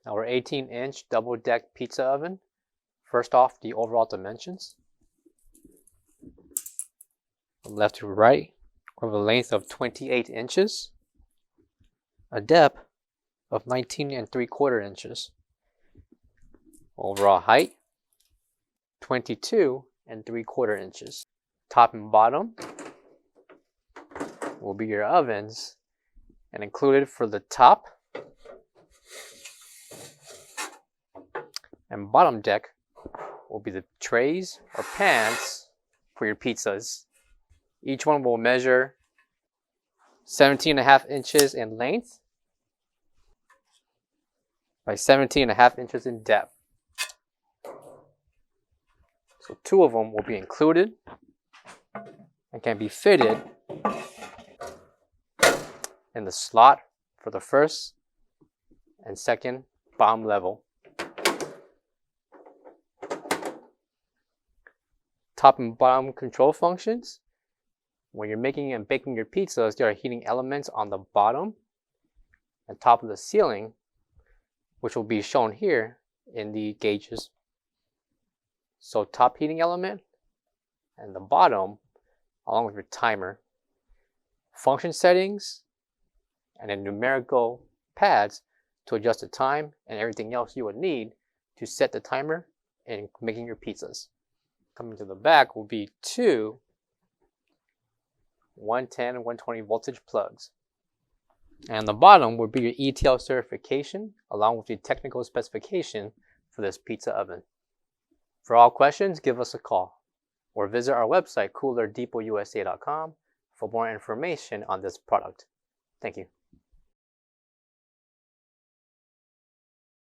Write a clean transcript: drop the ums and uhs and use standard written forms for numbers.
Our 18-inch double-deck pizza oven. First off, the overall dimensions. From left to right, we have a length of 28 inches, a depth of 19 3/4 inches. Overall height, 22 3/4 inches. Top and bottom will be your ovens, and included for the top and bottom deck will be the trays or pans for your pizzas. Each one will measure 17.5 inches in length by 17.5 inches in depth. So 2 of them will be included and can be fitted in the slot for the first and second bottom level. Top and bottom control functions. When you're making and baking your pizzas, there are heating elements on the bottom and top of the ceiling, which will be shown here in the gauges. So top heating element and the bottom, along with your timer. Function settings and then numerical pads to adjust the time and everything else you would need to set the timer in making your pizzas. Coming to the back will be 2 110 and 120 voltage plugs. And the bottom will be your ETL certification along with the technical specification for this pizza oven. For all questions, give us a call or visit our website coolerdepotUSA.com for more information on this product. Thank you.